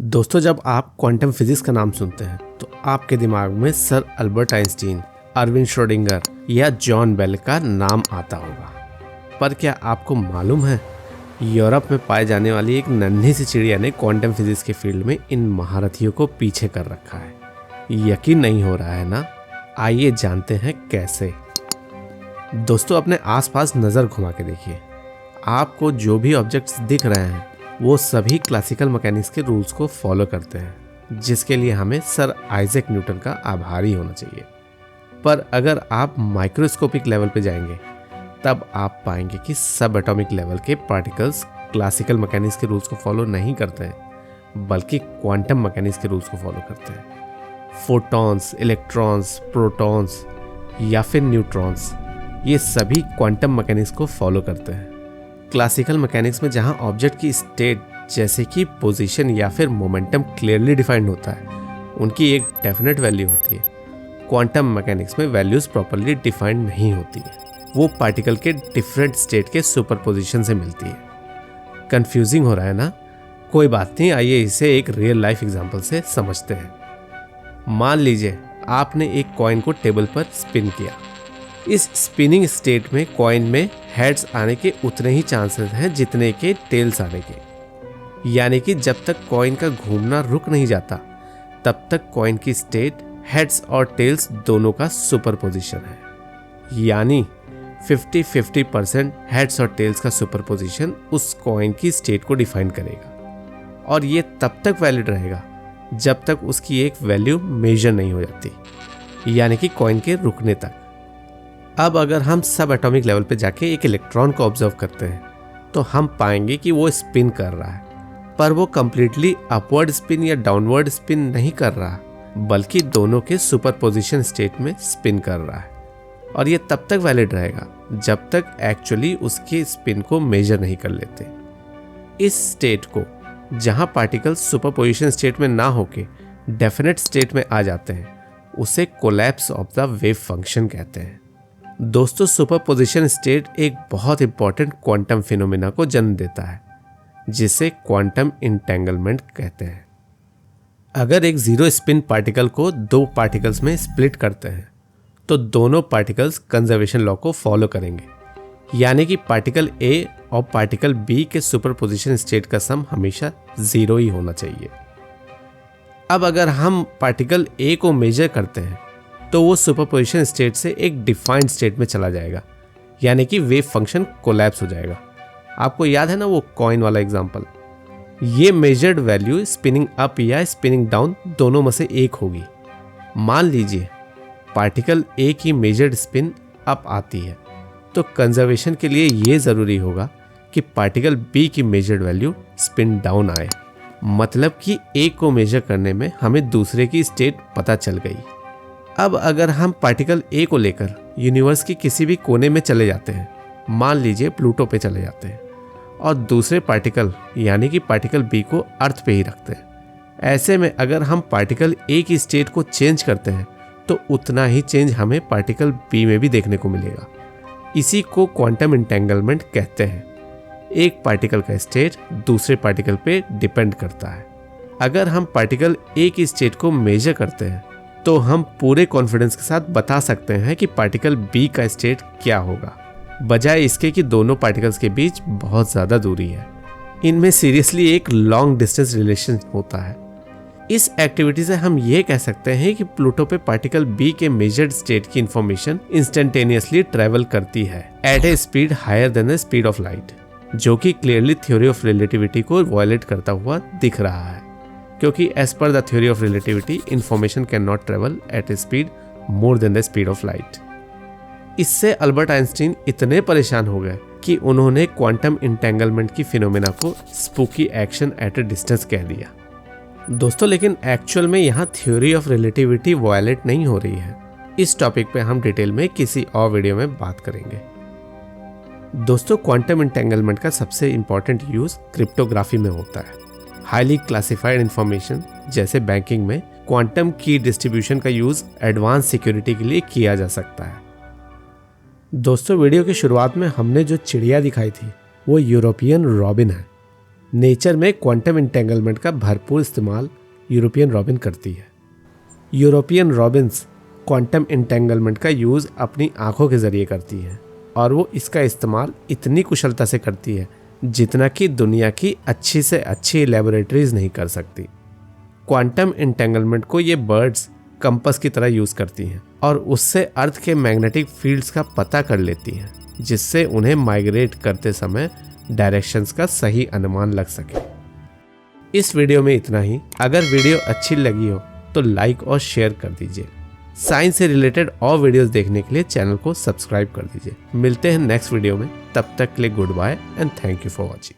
दोस्तों, जब आप क्वांटम फिजिक्स का नाम सुनते हैं तो आपके दिमाग में sir Albert Einstein, Erwin Schrödinger या जॉन बेल का नाम आता होगा। पर क्या आपको मालूम है, यूरोप में पाए जाने वाली एक नन्ही सी चिड़िया ने क्वांटम फिजिक्स के फील्ड में इन महारथियों को पीछे कर रखा है। यकीन नहीं हो रहा है ना? आइए जानते हैं कैसे। दोस्तों, अपने आसपास नज़र घुमा के देखिए। आपको जो भी ऑब्जेक्ट्स दिख रहे हैं वो सभी क्लासिकल मैकेनिक्स के रूल्स को फॉलो करते हैं, जिसके लिए हमें सर आइजैक न्यूटन का आभारी होना चाहिए। पर अगर आप माइक्रोस्कोपिक लेवल पे जाएंगे तब आप पाएंगे कि सब एटॉमिक लेवल के पार्टिकल्स क्लासिकल मैकेनिक्स के रूल्स को फॉलो नहीं करते हैं, बल्कि क्वांटम मैकेनिक्स के रूल्स को फॉलो करते हैं। फोटॉन्स, इलेक्ट्रॉन्स, प्रोटॉन्स या फिर न्यूट्रॉन्स, ये सभी क्वांटम मैकेनिक्स को फॉलो करते हैं। क्लासिकल मैकेनिक्स में जहां ऑब्जेक्ट की स्टेट जैसे कि पोजीशन या फिर मोमेंटम क्लियरली डिफाइंड होता है, उनकी एक डेफिनेट वैल्यू होती है। क्वांटम मैकेनिक्स में वैल्यूज प्रॉपर्ली डिफाइंड नहीं होती है, वो पार्टिकल के डिफरेंट स्टेट के सुपरपोजिशन से मिलती है। कंफ्यूजिंग हो रहा है ना? कोई बात नहीं, आइए इसे एक रियल लाइफ एग्जांपल से समझते हैं। मान लीजिए आपने एक कॉइन को टेबल पर स्पिन किया। इस स्पिनिंग स्टेट में कॉइन में हेड्स आने के उतने ही चांसेस हैं जितने के टेल्स आने के। यानी कि जब तक कॉइन का घूमना रुक नहीं जाता तब तक कॉइन की स्टेट हेड्स और टेल्स दोनों का सुपरपोजिशन है। यानी 50-50% हेड्स और टेल्स का सुपरपोजिशन उस कॉइन की स्टेट को डिफाइन करेगा, और ये तब तक वैलिड रहेगा जब तक उसकी एक वैल्यू मेजर नहीं हो जाती, यानी कि कॉइन के रुकने तक। अब अगर हम सब एटॉमिक लेवल पे जाके एक इलेक्ट्रॉन को ऑब्जर्व करते हैं तो हम पाएंगे कि वो स्पिन कर रहा है, पर वो कंप्लीटली अपवर्ड स्पिन या डाउनवर्ड स्पिन नहीं कर रहा, बल्कि दोनों के सुपरपोजिशन स्टेट में स्पिन कर रहा है। और ये तब तक वैलिड रहेगा जब तक एक्चुअली उसके स्पिन को मेजर नहीं कर लेते। इस स्टेट को, जहां पार्टिकल्स सुपरपोजिशन स्टेट में ना होके डेफिनेट स्टेट में आ जाते हैं, उसे collapse of the wave function कहते हैं। दोस्तों, सुपरपोजिशन स्टेट एक बहुत इंपॉर्टेंट क्वांटम फिनोमेना को जन्म देता है, जिसे क्वांटम इंटेंगलमेंट कहते हैं। अगर एक जीरो स्पिन पार्टिकल को दो पार्टिकल्स में स्प्लिट करते हैं तो दोनों पार्टिकल्स कंजर्वेशन लॉ को फॉलो करेंगे, यानी कि पार्टिकल ए और पार्टिकल बी के सुपरपोजिशन स्टेट का सम हमेशा जीरो ही होना चाहिए। अब अगर हम पार्टिकल ए को मेजर करते हैं तो वो सुपरपोजिशन स्टेट से एक डिफाइंड स्टेट में चला जाएगा, यानी कि वेव फंक्शन कोलैप्स हो जाएगा। आपको याद है ना वो कॉइन वाला एग्जांपल? ये मेजर्ड वैल्यू स्पिनिंग अप या स्पिनिंग डाउन दोनों में से एक होगी। मान लीजिए पार्टिकल ए की मेजर्ड स्पिन अप आती है, तो कंजर्वेशन के लिए ये ज़रूरी होगा कि पार्टिकल बी की मेजर्ड वैल्यू स्पिन डाउन आए। मतलब कि ए को मेजर करने में हमें दूसरे की स्टेट पता चल गई। अब अगर हम पार्टिकल ए को लेकर यूनिवर्स के किसी भी कोने में चले जाते हैं, मान लीजिए प्लूटो पे चले जाते हैं, और दूसरे पार्टिकल यानी कि पार्टिकल बी को अर्थ पे ही रखते हैं, ऐसे में अगर हम पार्टिकल ए की स्टेट को चेंज करते हैं तो उतना ही चेंज हमें पार्टिकल बी में भी देखने को मिलेगा। इसी को क्वांटम इंटेंगलमेंट कहते हैं। एक पार्टिकल का स्टेट दूसरे पार्टिकल पे डिपेंड करता है। अगर हम पार्टिकल ए की स्टेट को मेजर करते हैं तो हम पूरे कॉन्फिडेंस के साथ बता सकते हैं कि पार्टिकल बी का स्टेट क्या होगा, बजाय इसके कि दोनों पार्टिकल्स के बीच बहुत ज़्यादा दूरी है। इनमें सीरियसली एक लॉन्ग डिस्टेंस रिलेशन होता है। इस एक्टिविटी से हम ये कह सकते हैं कि प्लूटो पे पार्टिकल बी के मेजर्ड स्टेट की इंफॉर्मेशन इंस्टेंटेनियसली ट्रेवल करती है at a speed higher than the speed of light, जो कि क्लियरली थ्योरी ऑफ रिलेटिविटी को वायलेट करता हुआ दिख रहा है, क्योंकि as per the theory of relativity information can not travel at a speed more than the speed of light. इससे अल्बर्ट आइंस्टीन इतने परेशान हो गए कि उन्होंने क्वांटम इंटेंगलमेंट की फिनोमेना को spooky action at A distance कह दिया। दोस्तों, लेकिन एक्चुअल में यहाँ थ्योरी ऑफ रिलेटिविटी वायलेट नहीं हो रही है। इस टॉपिक पे हम डिटेल में किसी और वीडियो में बात करेंगे। दोस्तों, क्वांटम इंटेंगलमेंट का सबसे इंपॉर्टेंट यूज क्रिप्टोग्राफी में होता है। हाईली क्लासिफाइड इंफॉर्मेशन जैसे बैंकिंग में क्वांटम की डिस्ट्रीब्यूशन का यूज एडवांस सिक्योरिटी के लिए किया जा सकता है। दोस्तों, वीडियो की शुरुआत में हमने जो चिड़िया दिखाई थी वो यूरोपियन रॉबिन है। नेचर में क्वांटम इंटेंगलमेंट का भरपूर इस्तेमाल यूरोपियन रॉबिन करती है। यूरोपियन रॉबिन्स क्वांटम इंटेंगलमेंट का यूज़ अपनी आंखों के ज़रिए करती हैं और वो इसका इस्तेमाल इतनी कुशलता से करती है जितना कि दुनिया की अच्छी से अच्छी लैबोरेटरीज नहीं कर सकती। क्वांटम इंटेंगलमेंट को ये बर्ड्स कंपास की तरह यूज़ करती हैं और उससे अर्थ के मैग्नेटिक फील्ड्स का पता कर लेती हैं, जिससे उन्हें माइग्रेट करते समय डायरेक्शंस का सही अनुमान लग सके। इस वीडियो में इतना ही। अगर वीडियो अच्छी लगी हो तो लाइक और शेयर कर दीजिए। साइंस से रिलेटेड और वीडियोस देखने के लिए चैनल को सब्सक्राइब कर दीजिए। मिलते हैं नेक्स्ट वीडियो में, तब तक के लिए goodbye and thank you for watching.